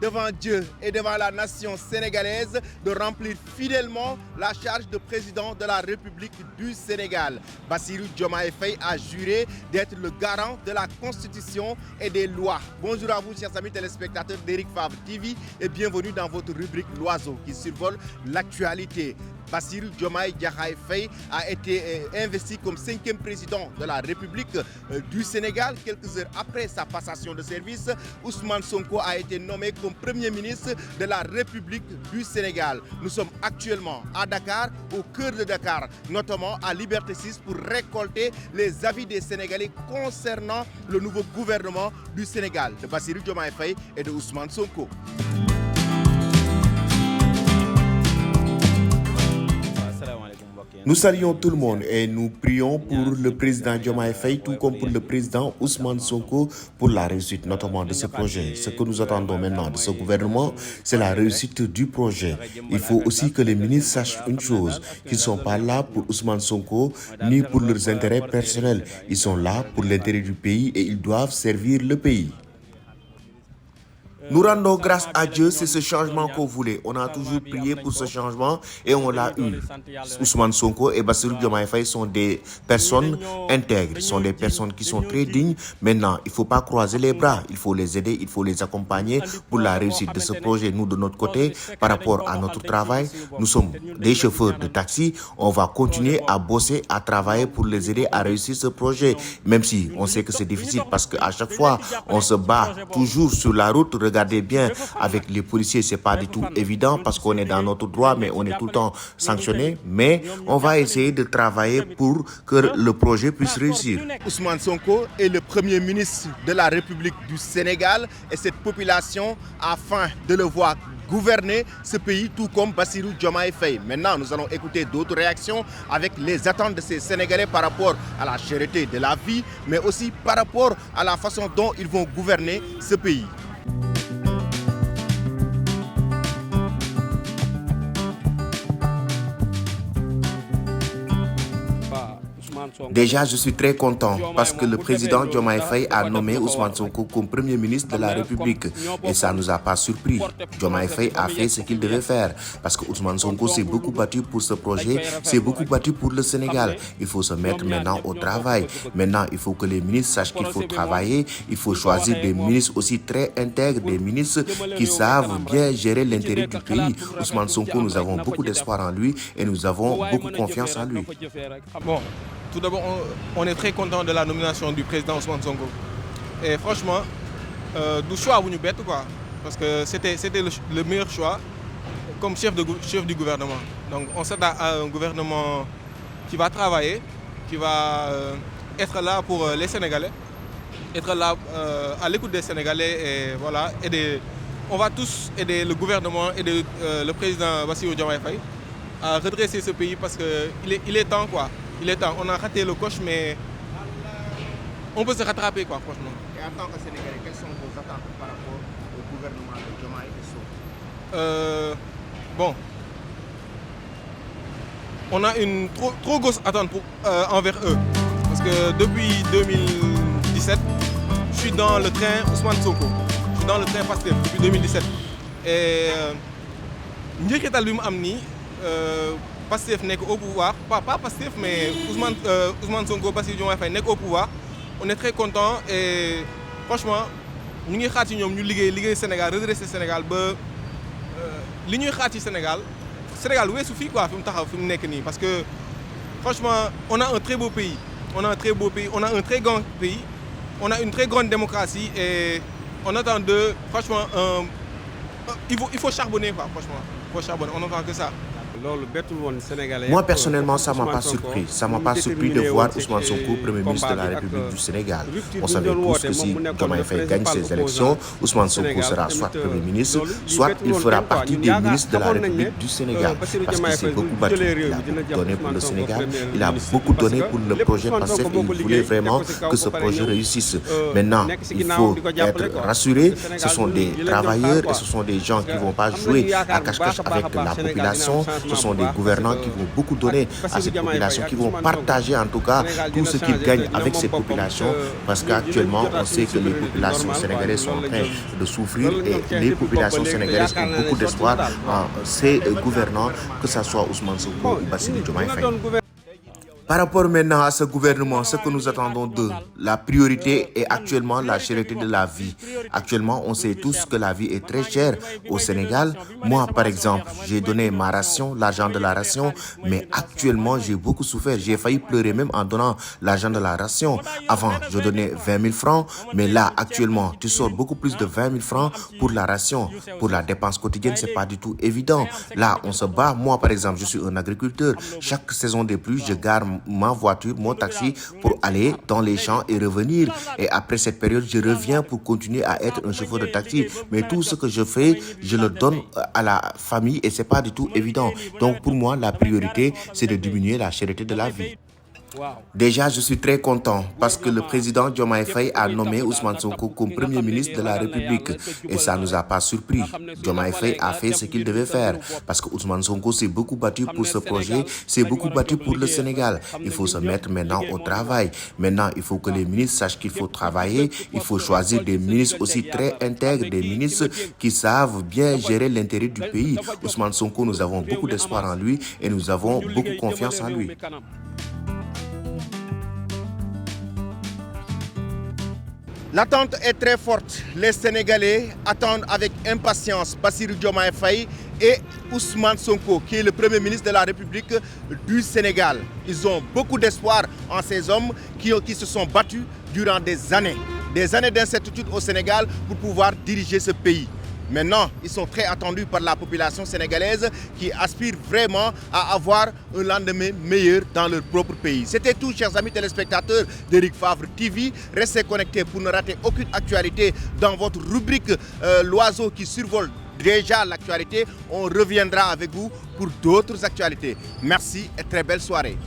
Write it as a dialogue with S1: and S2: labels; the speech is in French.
S1: devant Dieu et devant la nation sénégalaise de remplir fidèlement la charge de président de la République du Sénégal. Bassirou Diomaye Faye a juré d'être le garant de la Constitution et des lois. Bonjour à vous, chers amis téléspectateurs d'Eric Favre TV et bienvenue dans votre rubrique L'Oiseau qui survole l'actualité. Bassirou Diomaye Faye a été investi comme 5e président de la République du Sénégal. Quelques heures après sa passation de service, Ousmane Sonko a été nommé comme Premier ministre de la République du Sénégal. Nous sommes actuellement à Dakar, au cœur de Dakar, notamment à Liberté 6 pour récolter les avis des Sénégalais concernant le nouveau gouvernement du Sénégal, de Bassirou Diomaye Faye et de Ousmane Sonko.
S2: Nous saluons tout le monde et nous prions pour le président Diomaye Faye, tout comme pour le président Ousmane Sonko, pour la réussite notamment de ce projet. Ce que nous attendons maintenant de ce gouvernement, c'est la réussite du projet. Il faut aussi que les ministres sachent une chose, qu'ils ne sont pas là pour Ousmane Sonko, ni pour leurs intérêts personnels. Ils sont là pour l'intérêt du pays et ils doivent servir le pays. Nous rendons grâce à Dieu, c'est ce changement qu'on voulait. On a toujours prié pour ce changement et on l'a eu. Ousmane Sonko et Bassirou Diomaye Faye sont des personnes intègres, sont des personnes qui sont très dignes. Maintenant, il ne faut pas croiser les bras, il faut les aider, il faut les accompagner pour la réussite de ce projet. Nous, de notre côté, par rapport à notre travail, nous sommes des chauffeurs de taxi. On va continuer à bosser, à travailler pour les aider à réussir ce projet. Même si on sait que c'est difficile parce qu'à chaque fois, on se bat toujours sur la route. Regardez bien, avec les policiers, c'est pas du tout évident parce qu'on est dans notre droit, mais on est tout le temps sanctionné. Mais on va essayer de travailler pour que le projet puisse réussir.
S1: Ousmane Sonko est le Premier ministre de la République du Sénégal et cette population a faim de le voir gouverner ce pays tout comme Bassirou Diomaye Faye. Maintenant, nous allons écouter d'autres réactions avec les attentes de ces Sénégalais par rapport à la cherté de la vie, mais aussi par rapport à la façon dont ils vont gouverner ce pays.
S2: Déjà, je suis très content parce que le président Diomaye Faye a nommé Ousmane Sonko comme Premier ministre de la République. Et ça ne nous a pas surpris. Diomaye Faye a fait ce qu'il devait faire parce que Ousmane Sonko s'est beaucoup battu pour ce projet, s'est beaucoup battu pour le Sénégal. Il faut se mettre maintenant au travail. Maintenant, il faut que les ministres sachent qu'il faut travailler. Il faut choisir des ministres aussi très intègres, des ministres qui savent bien gérer l'intérêt du pays. Ousmane Sonko, nous avons beaucoup d'espoir en lui et nous avons beaucoup confiance en lui.
S3: Tout d'abord, on est très content de la nomination du président Ousmane Sonko. Et franchement, du choix vous nous bête quoi. Parce que c'était le meilleur choix comme chef du gouvernement. Donc on s'attend à un gouvernement qui va travailler, qui va être là pour les Sénégalais, être là à l'écoute des Sénégalais et voilà, on va tous aider le gouvernement et le président Bassirou Diomaye Faye à redresser ce pays parce qu'il est temps quoi. Il est temps. On a raté le coche, mais on peut se rattraper, quoi, franchement.
S1: Et en tant que Sénégalais, quelles sont vos attentes par rapport au gouvernement de Diomaye et Sonko?
S3: Bon, on a une trop grosse attente envers eux. Parce que depuis 2017, je suis dans le train Ousmane Sonko. Je suis dans le train Pastef depuis 2017. Et Pastef n'est au pouvoir, pas Pastef, mais Ousmane Sonko, Bassirou Diomaye Faye n'est au pouvoir. On est très contents et franchement, nous avons fait le Sénégal, redresser le Sénégal. Li ñuy xaar ci Sénégal weesu fii quoi fi mu taxaw fi mu nekk nii parce que franchement on a un très beau pays, on a un très grand pays, on a une très grande démocratie et on attend franchement il faut charbonner quoi, franchement il faut charbonner, on n'entend que ça.
S2: Moi personnellement, ça ne m'a pas surpris. Ça ne m'a pas surpris de voir Ousmane Sonko, Premier ministre de la République du Sénégal. On savait tous que si Diomaye Faye gagne ces élections, Ousmane Sonko sera soit Premier ministre, soit il fera partie des ministres de la République du Sénégal. Parce qu'il s'est beaucoup battu. Il a beaucoup donné pour le Sénégal, il a beaucoup donné pour le projet PASTEF et il voulait vraiment que ce projet réussisse. Maintenant, il faut être rassuré. Ce sont des travailleurs et ce sont des gens qui ne vont pas jouer à cache-cache avec la population. Ce sont des gouvernants qui vont beaucoup donner à cette population, qui vont partager en tout cas tout ce qu'ils gagnent avec cette population, parce qu'actuellement, on sait que les populations sénégalaises sont en train de souffrir et les populations sénégalaises ont beaucoup d'espoir en ces gouvernants, que ce soit Ousmane Sonko ou Bassirou Diomaye Faye. Par rapport maintenant à ce gouvernement, ce que nous attendons d'eux, la priorité est actuellement la cherté de la vie. Actuellement, on sait tous que la vie est très chère au Sénégal. Moi, par exemple, j'ai donné ma ration, l'argent de la ration, mais actuellement, j'ai beaucoup souffert. J'ai failli pleurer même en donnant l'argent de la ration. Avant, je donnais 20 000 francs, mais là, actuellement, tu sors beaucoup plus de 20 000 francs pour la ration. Pour la dépense quotidienne, c'est pas du tout évident. Là, on se bat. Moi, par exemple, je suis un agriculteur. Chaque saison des pluies, je garde ma voiture, mon taxi pour aller dans les champs et revenir. Et après cette période, je reviens pour continuer à être un chauffeur de taxi. Mais tout ce que je fais, je le donne à la famille et c'est pas du tout évident. Donc pour moi, la priorité, c'est de diminuer la cherté de la vie. Déjà, je suis très content parce que le président Diomaye Faye a nommé Ousmane Sonko comme Premier ministre de la République. Et ça ne nous a pas surpris. Diomaye Faye a fait ce qu'il devait faire parce que Ousmane Sonko s'est beaucoup battu pour ce projet, s'est beaucoup battu pour le Sénégal. Il faut se mettre maintenant au travail. Maintenant, il faut que les ministres sachent qu'il faut travailler. Il faut choisir des ministres aussi très intègres, des ministres qui savent bien gérer l'intérêt du pays. Ousmane Sonko, nous avons beaucoup d'espoir en lui et nous avons beaucoup confiance en lui.
S1: L'attente est très forte. Les Sénégalais attendent avec impatience Bassirou Diomaye Faye et Ousmane Sonko, qui est le Premier ministre de la République du Sénégal. Ils ont beaucoup d'espoir en ces hommes qui se sont battus durant des années d'incertitude au Sénégal pour pouvoir diriger ce pays. Maintenant, ils sont très attendus par la population sénégalaise qui aspire vraiment à avoir un lendemain meilleur dans leur propre pays. C'était tout, chers amis téléspectateurs d'Eric Favre TV. Restez connectés pour ne rater aucune actualité dans votre rubrique L'oiseau qui survole déjà l'actualité. On reviendra avec vous pour d'autres actualités. Merci et très belle soirée.